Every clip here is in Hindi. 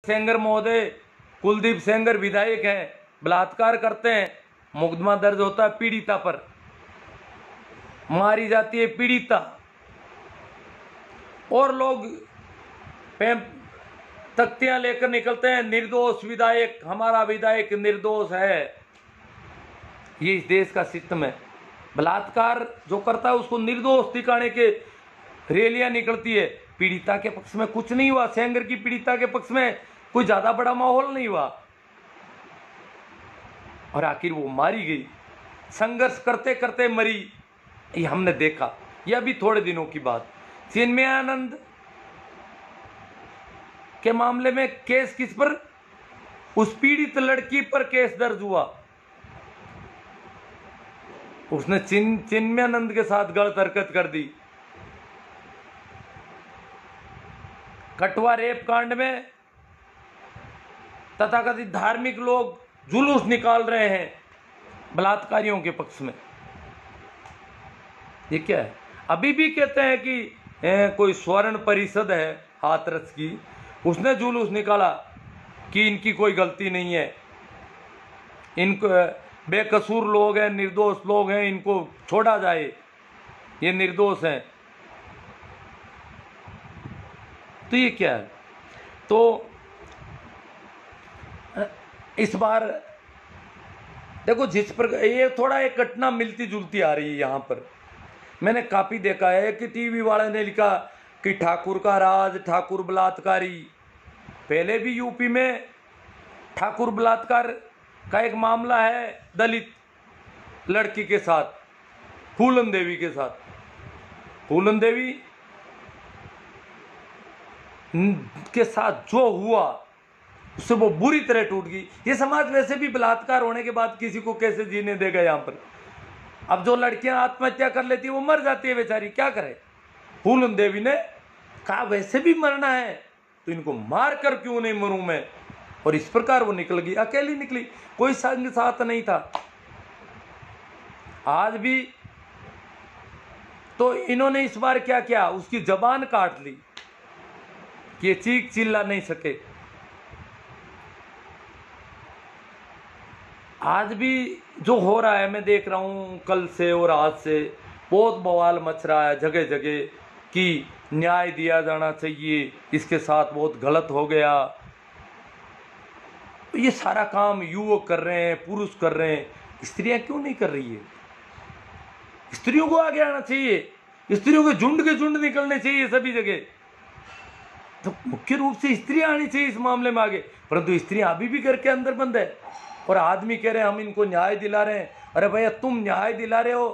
सेंगर महोदय, कुलदीप सेंगर विधायक हैं, बलात्कार करते हैं, मुकदमा दर्ज होता है पीड़िता पर, मारी जाती है पीड़िता, और लोग तख्तियां लेकर निकलते हैं, निर्दोष विधायक, हमारा विधायक निर्दोष है। ये इस देश का सिस्टम है। बलात्कार जो करता है उसको निर्दोष दिखाने के रैलियां निकलती है। पीड़िता के पक्ष में कुछ नहीं हुआ, सेंगर की पीड़िता के पक्ष में कोई ज्यादा बड़ा माहौल नहीं हुआ, और आखिर वो मारी गई, संघर्ष करते करते मरी। ये हमने देखा। यह भी थोड़े दिनों की बात, चिन्मयानंद के मामले में केस किस पर, उस पीड़ित लड़की पर केस दर्ज हुआ। उसने चिन्मयानंद के साथ गलत हरकत कर दी। कठुआ रेप कांड में तथाकथित धार्मिक लोग जुलूस निकाल रहे हैं बलात्कारियों के पक्ष में। ये क्या है? अभी भी कहते हैं कि कोई स्वर्ण परिषद है हाथरस की, उसने जुलूस निकाला कि इनकी कोई गलती नहीं है, इनको बेकसूर लोग हैं, निर्दोष लोग हैं, इनको छोड़ा जाए, ये निर्दोष हैं। तो ये क्या है? तो इस बार देखो, जिस पर ये थोड़ा एक घटना मिलती जुलती आ रही है यहाँ पर। मैंने काफी देखा है कि टीवी वाले ने लिखा कि ठाकुर का राज, ठाकुर बलात्कारी। पहले भी यूपी में ठाकुर बलात्कार का एक मामला है दलित लड़की के साथ, फूलन देवी के साथ। फूलन देवी के साथ जो हुआ उससे वो बुरी तरह टूट गई। ये समाज वैसे भी बलात्कार होने के बाद किसी को कैसे जीने देगा यहाँ पर। अब जो लड़कियां आत्महत्या कर लेती है वो मर जाती है बेचारी, क्या करे। फूलन देवी ने कहा वैसे भी मरना है तो इनको मार कर क्यों नहीं मरूं मैं, और इस प्रकार वो निकल गई, अकेली निकली, कोई संग साथ नहीं था। आज भी तो इन्होंने इस बार क्या किया, उसकी जबान काट ली कि ये चीख चिल्ला नहीं सके। आज भी जो हो रहा है मैं देख रहा हूं, कल से और आज से बहुत बवाल मच रहा है जगह जगह कि न्याय दिया जाना चाहिए, इसके साथ बहुत गलत हो गया। ये सारा काम युवक कर रहे हैं, पुरुष कर रहे हैं, स्त्रियां क्यों नहीं कर रही है? स्त्रियों को आगे आना चाहिए, स्त्रियों के झुंड निकलने चाहिए सभी जगह। तो मुख्य रूप से स्त्रियां आनी चाहिए इस मामले में आगे, परंतु स्त्रियां अभी भी घर के अंदर बंद है और आदमी कह रहे हैं हम इनको न्याय दिला रहे हैं। अरे भैया, तुम न्याय दिला रहे हो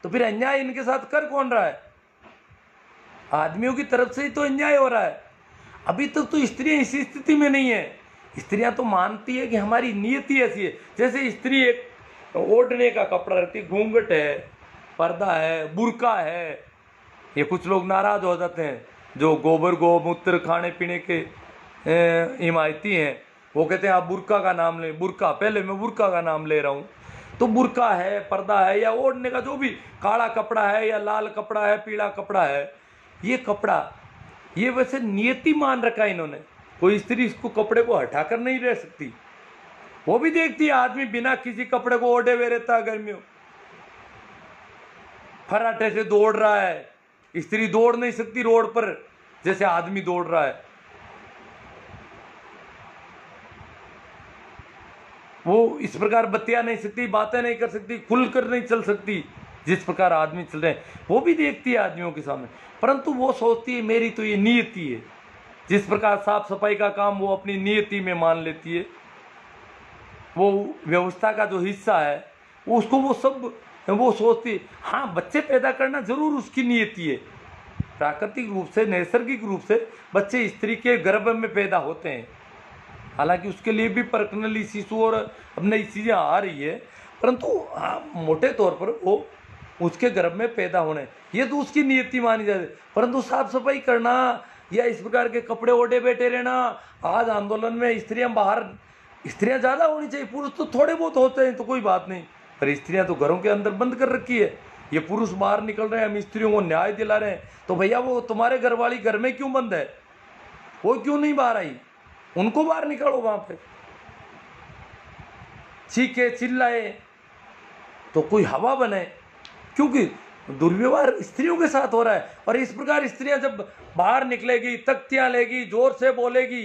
तो फिर अन्याय इनके साथ कर कौन रहा है? आदमियों की तरफ से ही तो अन्याय हो रहा है। अभी तक तो स्त्रियां इसी स्थिति में नहीं है। स्त्रियां तो मानती है कि हमारी नियति ऐसी है। जैसे स्त्री एक ओढ़ने का कपड़ा रहती है, घूंघट है, पर्दा है, बुर्का है। ये कुछ लोग नाराज हो जाते हैं जो गोबर गोमूत्र खाने पीने के हिमायती हैं, वो कहते हैं आप बुर्का का नाम लें। बुर्का, पहले मैं बुर्का का नाम ले रहा हूँ। तो बुर्का है, पर्दा है, या ओढ़ने का जो भी काला कपड़ा है या लाल कपड़ा है, पीला कपड़ा है, ये कपड़ा ये वैसे नियति मान रखा है इन्होंने। कोई स्त्री इसको कपड़े को हटाकर नहीं रह सकती। वो भी देखती है आदमी बिना किसी कपड़े को ओढ़े हुए रहता है गर्मियों, फराटे से दौड़ रहा है। स्त्री दौड़ नहीं सकती रोड पर जैसे आदमी दौड़ रहा है। वो इस प्रकार बतिया नहीं सकती, बातें नहीं कर सकती, खुलकर नहीं चल सकती जिस प्रकार आदमी चल रहे हैं। वो भी देखती है आदमियों के सामने, परंतु वो सोचती है मेरी तो ये नियति है। जिस प्रकार साफ सफाई का काम वो अपनी नियति में मान लेती है, वो व्यवस्था का जो हिस्सा है उसको वो सब वो सोचती है। हाँ, बच्चे पैदा करना जरूर उसकी नियति है। प्राकृतिक रूप से, नैसर्गिक रूप से बच्चे स्त्री के गर्भ में पैदा होते हैं। हालांकि उसके लिए भी परखनली शिशु और अब नई चीज़ें आ रही है, परंतु मोटे तौर पर वो उसके गर्भ में पैदा होने, ये तो उसकी नियति मानी जाती है। परंतु साफ सफाई करना या इस प्रकार के कपड़े ओढ़े बैठे रहना, आज आंदोलन में स्त्रियां ज़्यादा होनी चाहिए, पुरुष तो थोड़े बहुत होते हैं तो कोई बात नहीं, पर स्त्रियां तो घरों के अंदर बंद कर रखी है। ये पुरुष बाहर निकल रहे हैं, हम स्त्रियों को न्याय दिला रहे हैं, तो भैया वो तुम्हारे घर वाली घर में क्यों बंद है? वो क्यों नहीं बाहर आई? उनको बाहर निकालो, वहां पे चीखे चिल्लाए तो कोई हवा बने, क्योंकि दुर्व्यवहार स्त्रियों के साथ हो रहा है। और इस प्रकार स्त्रियां जब बाहर निकलेगी, तख्तियां लेगी, जोर से बोलेगी,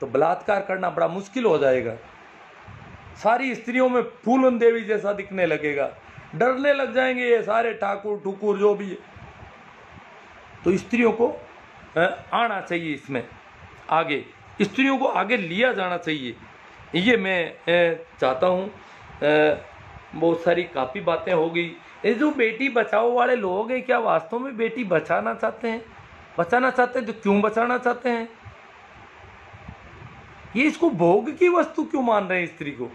तो बलात्कार करना बड़ा मुश्किल हो जाएगा। सारी स्त्रियों में फूलन देवी जैसा दिखने लगेगा, डरने लग जाएंगे ये सारे ठाकुर ठुकुर जो भी है। तो स्त्रियों को आना चाहिए, इसमें आगे स्त्रियों को आगे लिया जाना चाहिए, ये मैं चाहता हूँ। बहुत सारी काफ़ी बातें हो गई। ये जो बेटी बचाओ वाले लोग हैं, क्या वास्तव में बेटी बचाना चाहते हैं? बचाना चाहते हैं तो क्यों बचाना चाहते हैं? ये इसको भोग की वस्तु क्यों मान रहे हैं स्त्री को?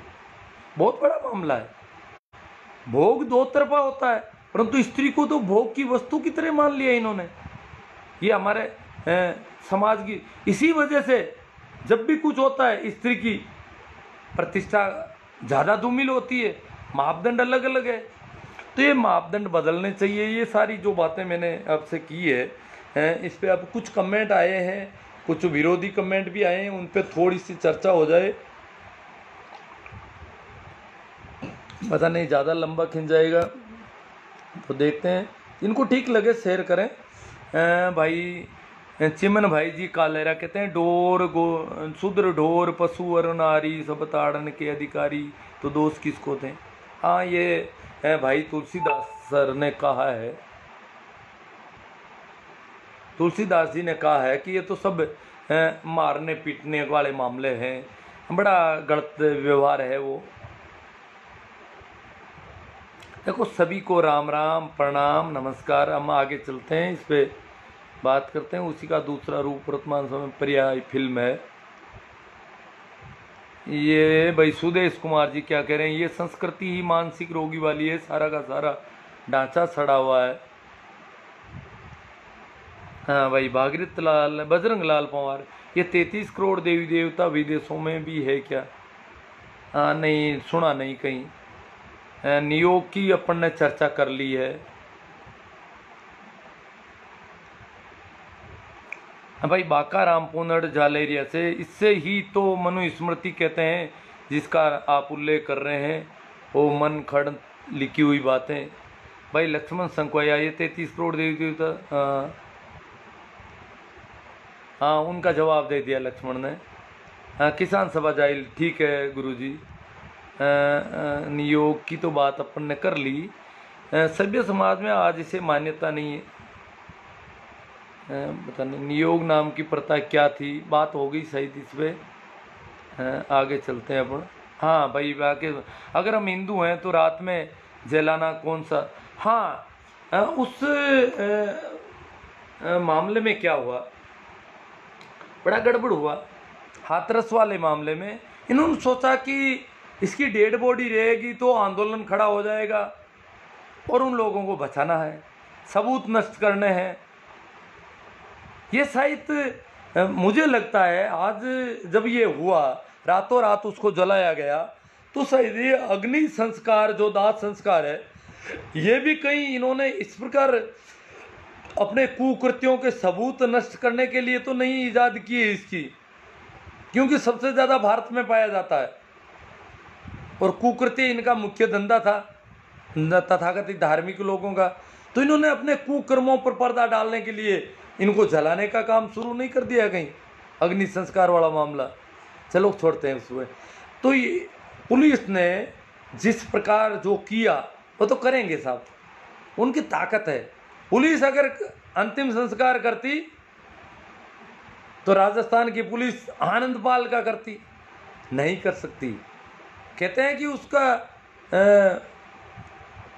बहुत बड़ा मामला है। भोग दो तरफा होता है, परंतु स्त्री को तो भोग की वस्तु की तरह मान लिया इन्होंने। ये हमारे समाज की, इसी वजह से जब भी कुछ होता है स्त्री की प्रतिष्ठा ज़्यादा धूमिल होती है, मापदंड अलग अलग है। तो ये मापदंड बदलने चाहिए। ये सारी जो बातें मैंने आपसे की है, इस पर अब कुछ कमेंट आए हैं, कुछ विरोधी कमेंट भी आए हैं, उन पर थोड़ी सी चर्चा हो जाए। पता नहीं ज़्यादा लंबा खिंच जाएगा तो देखते हैं। इनको ठीक लगे शेयर करें। भाई चिमन भाई जी कालेरा कहते हैं, डोर गो शूद्र ढोर पशु और नारी सब ताड़न के अधिकारी, तो दोष किसको थे? हाँ, ये भाई तुलसीदास सर ने कहा है, तुलसीदास जी ने कहा है कि ये तो सब मारने पीटने वाले मामले हैं, बड़ा गलत व्यवहार है वो। देखो, सभी को राम राम प्रणाम नमस्कार। हम आगे चलते हैं, इस पे बात करते हैं। उसी का दूसरा रूप वर्तमान समय पर्याय फिल्म है। ये भाई सुदेश कुमार जी क्या कह रहे हैं? ये संस्कृति ही मानसिक रोगी वाली है, सारा का सारा ढांचा सड़ा हुआ है। हाँ भाई भागीरथ लाल बजरंग लाल पवार, ये 33 करोड़ देवी देवता विदेशों में भी है क्या? हाँ नहीं, सुना नहीं कहीं। नियोग की अपन ने चर्चा कर ली है। भाई बाका राम पुनड़ झालेरिया से, इससे ही तो मनुस्मृति कहते हैं जिसका आप उल्लेख कर रहे हैं, वो मन खड़ लिखी हुई बातें। भाई लक्ष्मण संकवाया, ये 33 करोड़ देवी देवता, हाँ उनका जवाब दे दिया लक्ष्मण ने। किसान सभा जाइल, ठीक है गुरुजी। नियोग की तो बात अपन ने कर ली। सभ्य समाज में आज इसे मान्यता नहीं है। पता नहीं नियोग नाम की प्रथा क्या थी, बात हो गई सही इस पे। आगे चलते हैं अपन। हाँ भाई बाकी अगर हम हिंदू हैं तो रात में जलाना कौन सा? हाँ, उस मामले में क्या हुआ, बड़ा गड़बड़ हुआ। हाथरस वाले मामले में इन्होंने सोचा कि इसकी डेड बॉडी रहेगी तो आंदोलन खड़ा हो जाएगा और उन लोगों को बचाना है, सबूत नष्ट करने हैं। ये शायद मुझे लगता है आज जब ये हुआ, रातों रात उसको जलाया गया, तो शायद ये अग्नि संस्कार जो दाह संस्कार है, ये भी कहीं इन्होंने इस प्रकार अपने कुकृत्यों के सबूत नष्ट करने के लिए तो नहीं ईजाद की है इसकी, क्योंकि सबसे ज़्यादा भारत में पाया जाता है और कुकृत्य इनका मुख्य धंधा था तथाकथित धार्मिक लोगों का। तो इन्होंने अपने कुकर्मों पर पर्दा डालने के लिए इनको जलाने का काम शुरू नहीं कर दिया कहीं, अग्नि संस्कार वाला मामला। चलो छोड़ते हैं उसमें। तो ये पुलिस ने जिस प्रकार जो किया वो तो करेंगे साहब, उनकी ताकत है। पुलिस अगर अंतिम संस्कार करती तो राजस्थान की पुलिस आनंदपाल का करती, नहीं कर सकती। कहते हैं कि उसका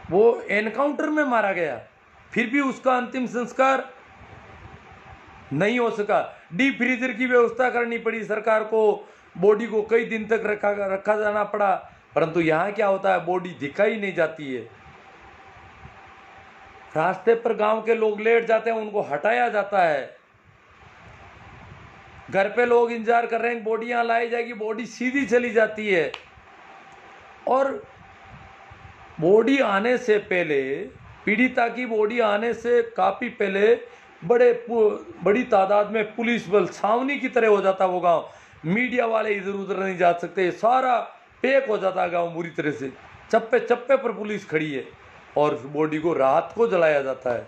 वो एनकाउंटर में मारा गया, फिर भी उसका अंतिम संस्कार नहीं हो सका। डीप फ्रीजर की व्यवस्था करनी पड़ी सरकार को, बॉडी को कई दिन तक रखा जाना पड़ा। परंतु यहाँ क्या होता है, बॉडी दिखाई नहीं जाती है। रास्ते पर गांव के लोग लेट जाते हैं, उनको हटाया जाता है। घर पे लोग इंतजार कर रहे हैं बॉडी यहाँ लाई जाएगी, बॉडी सीधी चली जाती है। और बॉडी आने से पहले, पीड़िता की बॉडी आने से काफ़ी पहले बड़ी तादाद में पुलिस बल छावनी की तरह हो जाता वो गाँव। मीडिया वाले इधर उधर नहीं जा सकते, सारा पैक हो जाता गांव बुरी तरह से, चप्पे चप्पे पर पुलिस खड़ी है और उस बॉडी को रात को जलाया जाता है।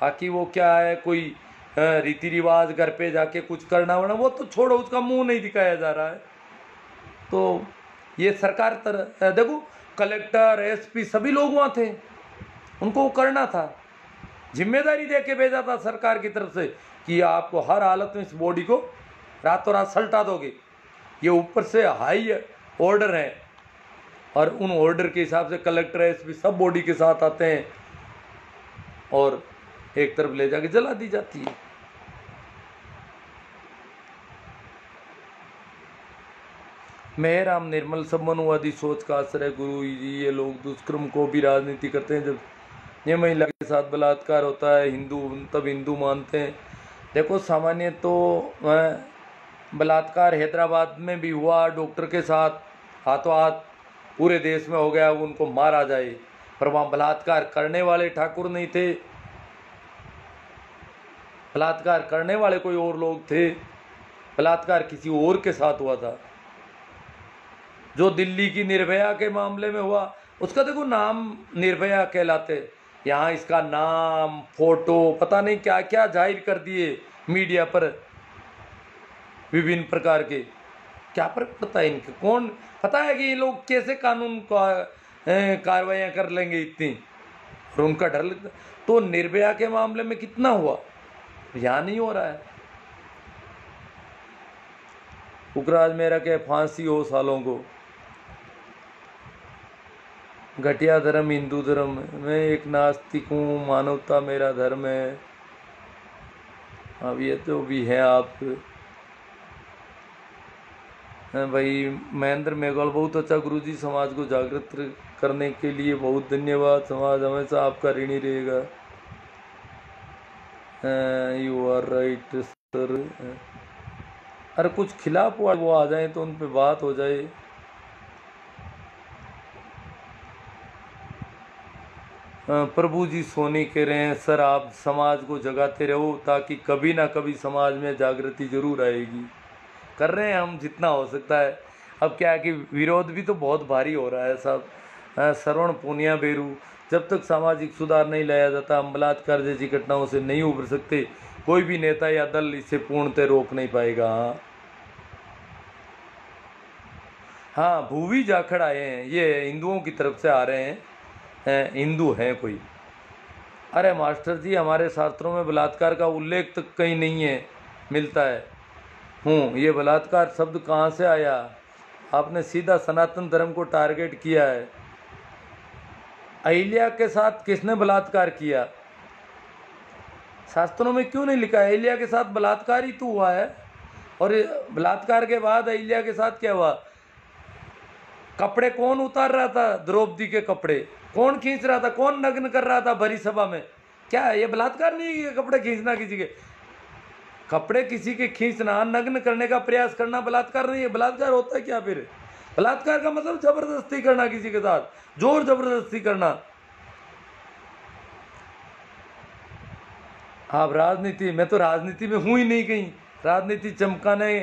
बाकी वो क्या है, कोई रीति रिवाज घर पे जाके कुछ करना वरना वो तो छोड़ो, उसका मुंह नहीं दिखाया जा रहा है। तो ये सरकार देखो, कलेक्टर एसपी सभी लोग वहाँ थे, उनको वो करना था, जिम्मेदारी दे के भेजा था सरकार की तरफ से कि आपको हर हालत में इस बॉडी को रातों रात सल्टा दोगे। ये ऊपर से हाई ऑर्डर है और उन ऑर्डर के हिसाब से कलेक्टर एसपी सब बॉडी के साथ आते हैं और एक तरफ ले जाके जला दी जाती है। मैं राम निर्मल सब मनुवादी सोच का असर है गुरु जी। ये लोग दुष्कर्म को भी राजनीति करते हैं। जब ये महिला के साथ बलात्कार होता है हिंदू, तब हिंदू मानते हैं। देखो सामान्य तो बलात्कार हैदराबाद में भी हुआ, डॉक्टर के साथ हाथों हाथ पूरे देश में हो गया, उनको मारा जाए, पर वहाँ बलात्कार करने वाले ठाकुर नहीं थे, बलात्कार करने वाले कोई और लोग थे, बलात्कार किसी और के साथ हुआ था। जो दिल्ली की निर्भया के मामले में हुआ, उसका देखो नाम निर्भया कहलाते, यहाँ इसका नाम फोटो पता नहीं क्या क्या जाहिर कर दिए मीडिया पर, विभिन्न प्रकार के। क्या फर्क पड़ता है इनके, कौन पता है कि ये लोग कैसे कानून कार्रवाइयाँ कर लेंगे इतनी, और उनका डर लगता। तो निर्भया के मामले में कितना हुआ, यहाँ नहीं हो रहा है। पुखराज मेरा क्या फांसी हो सालों को, घटिया धर्म हिंदू धर्म, मैं एक नास्तिक हूँ, मानवता मेरा धर्म है। अब ये तो भी है आप भाई। महेंद्र मेघवाल बहुत अच्छा गुरुजी, समाज को जागृत करने के लिए बहुत धन्यवाद, समाज हमेशा आपका ऋणी रहेगा। You are right sir. अरे कुछ खिलाफ हुआ वो आ जाए तो उन पे बात हो जाए। प्रभु जी सोनी कह रहे हैं सर आप समाज को जगाते रहो ताकि कभी ना कभी समाज में जागृति जरूर आएगी। कर रहे हैं हम जितना हो सकता है। अब क्या है कि विरोध भी तो बहुत भारी हो रहा है साहब। श्रवण पूनिया बेरू, जब तक सामाजिक सुधार नहीं लाया जाता हम बलात्कार जैसी घटनाओं से नहीं उभर सकते। कोई भी नेता या दल इसे पूर्णतः रोक नहीं पाएगा। हाँ भूवी जाखड़ आए हैं, ये हिंदुओं की तरफ से आ रहे हैं, हिंदू हैं कोई। अरे मास्टर जी हमारे शास्त्रों में बलात्कार का उल्लेख तक कहीं नहीं है, मिलता है। ये बलात्कार शब्द कहाँ से आया? आपने सीधा सनातन धर्म को टारगेट किया है। अहिल्या के साथ किसने बलात्कार किया? शास्त्रों में क्यों नहीं लिखा है? अहिल्या के साथ बलात्कार ही तो हुआ है। और बलात्कार के बाद अहिल्या के साथ क्या हुआ? कपड़े कौन उतार रहा था? द्रौपदी के कपड़े कौन खींच रहा था? कौन नग्न कर रहा था भरी सभा में? क्या ये बलात्कार नहीं है? कपड़े खींचना, किसी के कपड़े किसी के खींचना, नग्न करने का प्रयास करना बलात्कार नहीं है। बलात्कार होता है क्या फिर? बलात्कार का मतलब जबरदस्ती करना, किसी के साथ जोर जबरदस्ती करना। आप राजनीति, मैं तो राजनीति में हूं ही नहीं कहीं। राजनीति चमकाने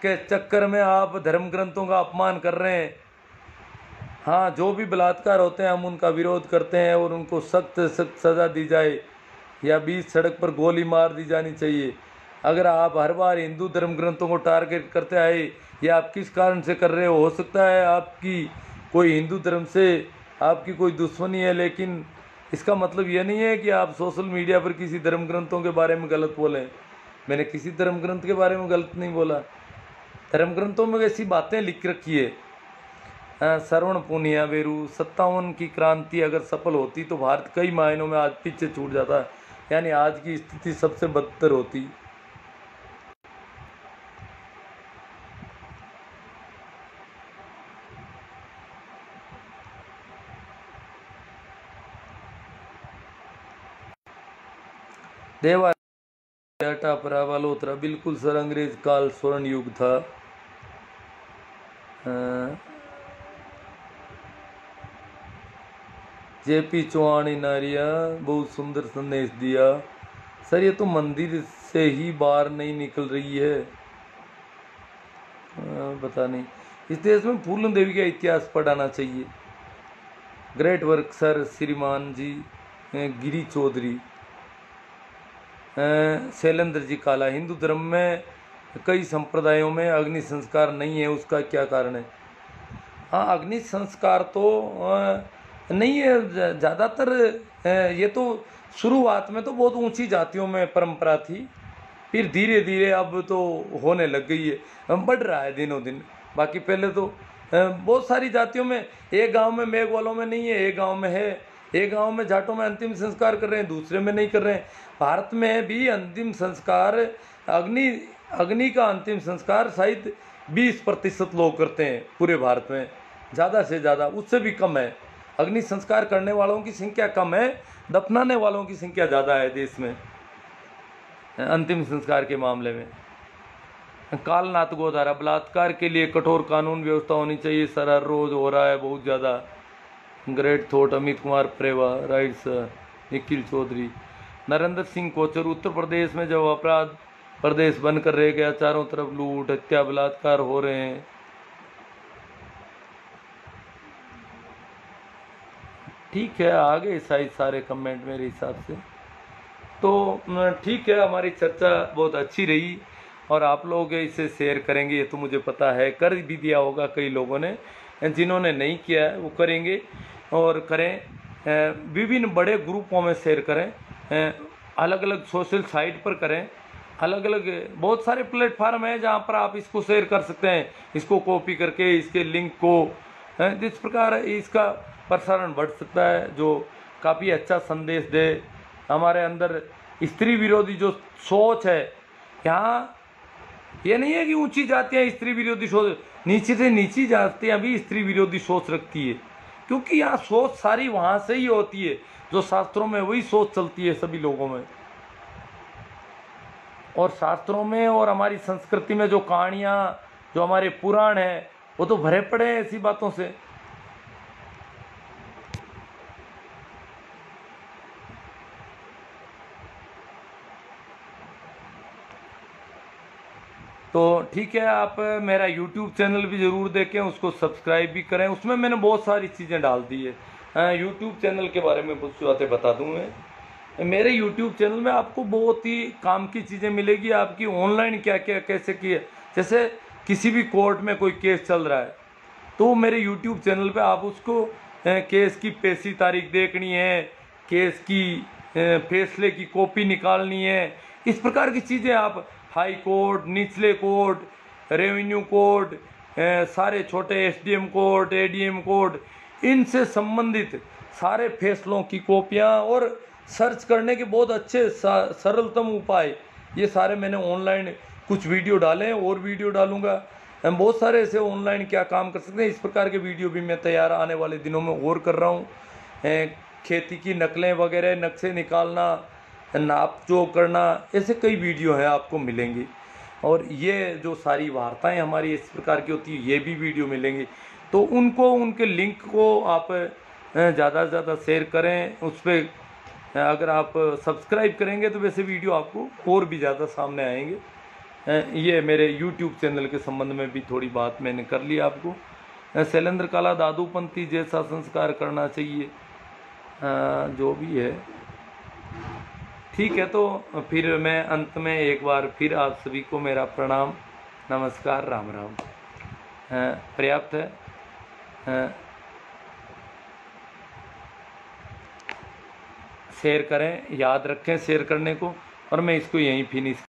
के चक्कर में आप धर्म ग्रंथों का अपमान कर रहे हैं। हाँ जो भी बलात्कार होते हैं हम उनका विरोध करते हैं और उनको सख्त सख्त सज़ा दी जाए या बीच सड़क पर गोली मार दी जानी चाहिए। अगर आप हर बार हिंदू धर्म ग्रंथों को टारगेट करते आए, या आप किस कारण से कर रहे हो सकता है आपकी कोई हिंदू धर्म से आपकी कोई दुश्मनी है, लेकिन इसका मतलब यह नहीं है कि आप सोशल मीडिया पर किसी धर्म ग्रंथों के बारे में गलत बोलें। मैंने किसी धर्म ग्रंथ के बारे में गलत नहीं बोला। धर्म ग्रंथों में ऐसी बातें लिख रखी है। श्रवण पूनिया बेरू, 57 की क्रांति अगर सफल होती तो भारत कई मायनों में आज पीछे छूट जाता, यानी आज की स्थिति सबसे बदतर होती। देवा परा वालोत्रा, बिल्कुल सर अंग्रेज काल स्वर्ण युग था। जेपी चौहान नारिया, बहुत सुंदर संदेश दिया। सर ये तो मंदिर से ही बाहर नहीं निकल रही है। पता नहीं। इस देश में फूलन देवी का इतिहास पढ़ाना चाहिए। ग्रेट वर्क सर श्रीमान जी गिरी चौधरी। शैलेंद्र जी काला, हिंदू धर्म में कई संप्रदायों में अग्नि संस्कार नहीं है, उसका क्या कारण है? हाँ, अग्नि संस्कार तो नहीं है ज़्यादातर। ये तो शुरुआत में तो बहुत ऊंची जातियों में परंपरा थी, फिर धीरे धीरे अब तो होने लग गई है, बढ़ रहा है दिनों दिन। बाकी पहले तो बहुत सारी जातियों में, एक गांव में मेघ वालों में नहीं है, एक गांव में है, एक गांव में जाटों में अंतिम संस्कार कर रहे हैं, दूसरे में नहीं कर रहे हैं। भारत में भी अंतिम संस्कार अग्नि का अंतिम संस्कार शायद 20% लोग करते हैं पूरे भारत में, ज़्यादा से ज़्यादा, उससे भी कम है। अग्नि संस्कार करने वालों की संख्या कम है, दफनाने वालों की संख्या ज़्यादा है देश में अंतिम संस्कार के मामले में। कालनाथ गोधारा, बलात्कार के लिए कठोर कानून व्यवस्था होनी चाहिए सर, हर रोज हो रहा है बहुत ज़्यादा। Great thought Amit Kumar Prewa, right sir. Nikhil Chaudhary. Narendra Singh Kochar, Uttar Pradesh में जब अपराध प्रदेश बनकर रह गया, चारों तरफ लूट हत्या बलात्कार हो रहे हैं। ठीक है, आ गए शायद सारे कमेंट मेरे हिसाब से। तो ठीक है, हमारी चर्चा बहुत अच्छी रही और आप लोग इसे शेयर करेंगे ये तो मुझे पता है, कर भी दिया होगा कई लोगों ने, जिन्होंने नहीं किया है वो करेंगे और करें। विभिन्न बड़े ग्रुपों में शेयर करें, अलग अलग सोशल साइट पर करें, अलग अलग बहुत सारे प्लेटफार्म हैं जहां पर आप इसको शेयर कर सकते हैं, इसको कॉपी करके इसके लिंक को, जिस प्रकार इसका प्रसारण बढ़ सकता है, जो काफ़ी अच्छा संदेश दे। हमारे अंदर स्त्री विरोधी जो सोच है, यहाँ ये नहीं है कि ऊंची जातियाँ स्त्री विरोधी सोच, नीचे से नीची जातियाँ भी स्त्री विरोधी सोच रखती है, क्योंकि यहाँ सोच सारी वहाँ से ही होती है, जो शास्त्रों में वही सोच चलती है सभी लोगों में। और शास्त्रों में और हमारी संस्कृति में जो कहानियाँ, जो हमारे पुराण हैं, वो तो भरे पड़े हैं ऐसी बातों से। तो ठीक है, आप मेरा YouTube चैनल भी ज़रूर देखें, उसको सब्सक्राइब भी करें, उसमें मैंने बहुत सारी चीज़ें डाल दी है। YouTube चैनल के बारे में कुछ बातें बता दूँ मैं। मेरे YouTube चैनल में आपको बहुत ही काम की चीज़ें मिलेगी, आपकी ऑनलाइन क्या क्या कैसे किए, जैसे किसी भी कोर्ट में कोई केस चल रहा है तो मेरे YouTube चैनल पे आप उसको केस की पेशी तारीख देखनी है, केस की फैसले की कॉपी निकालनी है, इस प्रकार की चीज़ें आप हाई कोर्ट, निचले कोर्ट, रेवेन्यू कोर्ट, सारे छोटे SDM कोर्ट, ADM कोर्ट, इनसे संबंधित सारे फैसलों की कॉपियाँ और सर्च करने के बहुत अच्छे सरलतम उपाय, ये सारे मैंने ऑनलाइन कुछ वीडियो डाले हैं और वीडियो डालूंगा। बहुत सारे ऐसे ऑनलाइन क्या काम कर सकते हैं, इस प्रकार के वीडियो भी मैं तैयार आने वाले दिनों में और कर रहा हूँ। खेती की नकलें वगैरह, नक्शे निकालना, नाप जो करना, ऐसे कई वीडियो हैं आपको मिलेंगे। और ये जो सारी वार्ताएं हमारी इस प्रकार की होती है, ये भी वीडियो मिलेंगी। तो उनको, उनके लिंक को आप ज़्यादा से ज़्यादा शेयर करें। उस पर अगर आप सब्सक्राइब करेंगे तो वैसे वीडियो आपको और भी ज़्यादा सामने आएंगे। ये मेरे YouTube चैनल के संबंध में भी थोड़ी बात मैंने कर ली आपको। शैलेंद्र काला, दादूपंथी जैसा संस्कार करना चाहिए, जो भी है ठीक है। तो फिर मैं अंत में एक बार फिर आप सभी को मेरा प्रणाम, नमस्कार, राम राम पर्याप्त है। शेयर करें, याद रखें शेयर करने को, और मैं इसको यहीं फिनिश